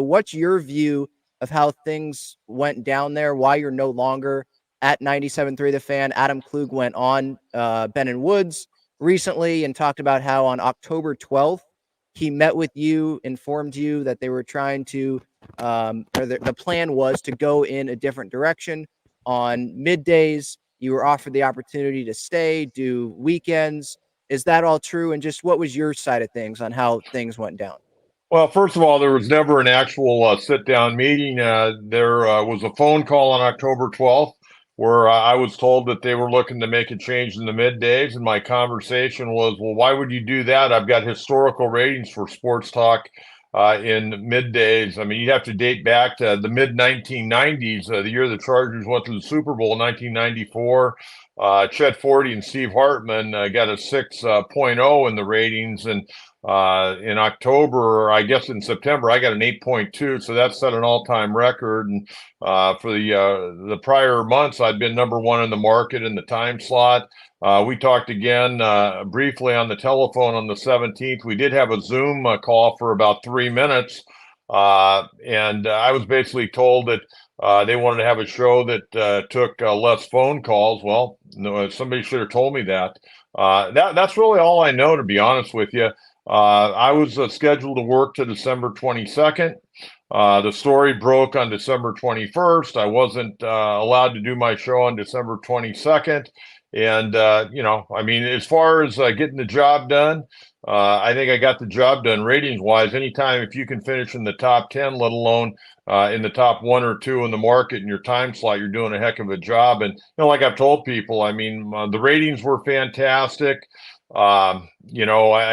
What's your view of how things went down there? Why you're no longer at 97.3 The Fan? Adam Klug went on Ben and Woods recently and talked about how on October 12th he met with you, informed you that they were trying to, or the plan was to go in a different direction on middays. You were offered the opportunity to stay, do weekends. Is that all true? And just what was your side of things on how things went down? Well, first of all, there was never an actual sit-down meeting. There was a phone call on October 12th where I was told that they were looking to make a change in the middays, and my conversation was, well, why would you do that? I've got historical ratings for sports talk in middays. I mean, you'd have to date back to the mid-1990s, the year the Chargers went to the Super Bowl in 1994. Chet Forty and Steve Hartman got a 6.0 in the ratings, and in October, or I guess in September, I got an 8.2, so that set an all-time record. And for the prior months, I'd been number one in the market in the time slot. We talked again briefly on the telephone on the 17th. We did have a Zoom call for about 3 minutes, and I was basically told that they wanted to have a show that took less phone calls. Well, no, somebody should have told me that. That's really all I know, to be honest with you. I was scheduled to work to December 22nd. The story broke on December 21st. I wasn't allowed to do my show on December 22nd. And, I mean, as far as getting the job done, I think I got the job done ratings wise. Anytime if you can finish in the top 10, let alone in the top 1 or 2 in the market in your time slot, you're doing a heck of a job. And, like I've told people, I mean, the ratings were fantastic. I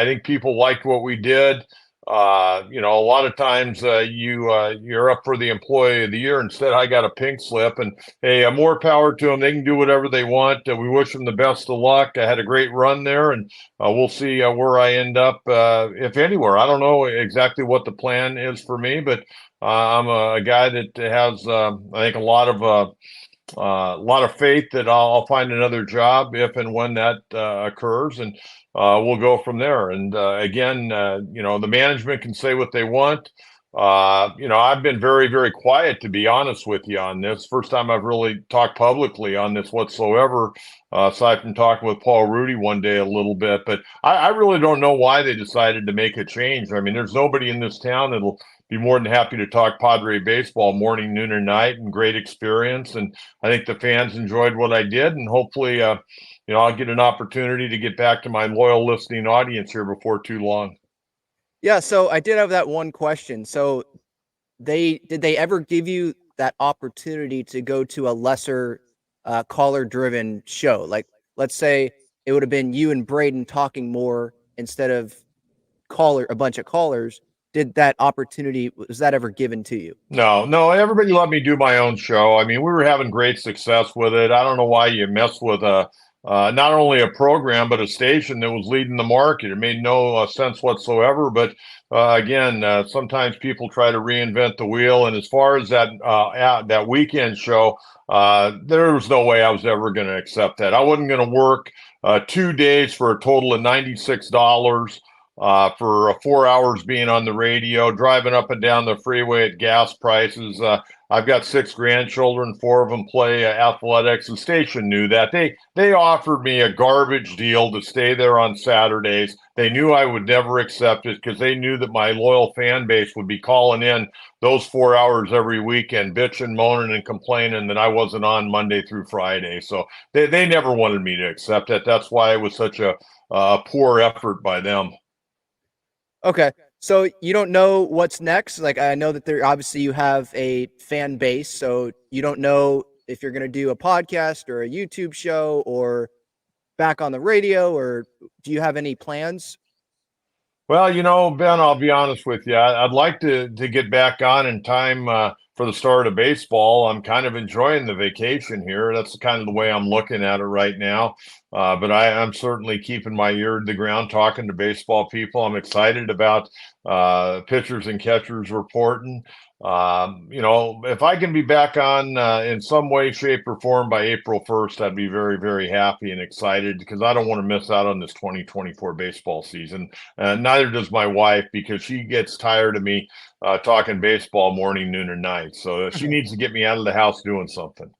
think people liked what we did. A lot of times you're up for the employee of the year. Instead, I got a pink slip, and hey, more power to them. They can do whatever they want. We wish them the best of luck. I had a great run there, and we'll see where I end up, if anywhere. I don't know exactly what the plan is for me, but I'm a guy that has, I think, a lot of faith that I'll find another job if and when that occurs, and we'll go from there. And again, the management can say what they want. I've been very, very quiet, to be honest with you, on this. First time I've really talked publicly on this whatsoever, aside from talking with Paul Rudy one day a little bit. But I really don't know why they decided to make a change. I mean, there's nobody in this town that'll be more than happy to talk Padre baseball morning, noon, or night, and great experience. And I think the fans enjoyed what I did, and hopefully, I'll get an opportunity to get back to my loyal listening audience here before too long. Yeah, so I did have that one question. So did they ever give you that opportunity to go to a lesser caller-driven show? Like, let's say it would have been you and Braden talking more instead of a bunch of callers. Did that opportunity, was that ever given to you? No, everybody let me do my own show. I mean, we were having great success with it. I don't know why you mess with not only a program, but a station that was leading the market. It made no sense whatsoever. But again, sometimes people try to reinvent the wheel. And as far as that weekend show, there was no way I was ever going to accept that. I wasn't going to work 2 days for a total of $96. For 4 hours being on the radio, driving up and down the freeway at gas prices. I've got 6 grandchildren, 4 of them play athletics. The station knew that. They offered me a garbage deal to stay there on Saturdays. They knew I would never accept it because they knew that my loyal fan base would be calling in those 4 hours every weekend, bitching, moaning, and complaining that I wasn't on Monday through Friday. So they never wanted me to accept it. That's why it was such a poor effort by them. Okay. So you don't know what's next? Like, I know that obviously you have a fan base, so you don't know if you're going to do a podcast or a YouTube show or back on the radio, or do you have any plans? Well, Ben, I'll be honest with you. I'd like to get back on in time for the start of baseball. I'm kind of enjoying the vacation here. That's kind of the way I'm looking at it right now. But I'm certainly keeping my ear to the ground, talking to baseball people. I'm excited about pitchers and catchers reporting. If I can be back on in some way, shape, or form by April 1st, I'd be very, very happy and excited because I don't want to miss out on this 2024 baseball season. Neither does my wife because she gets tired of me talking baseball morning, noon, and night. So she needs to get me out of the house doing something.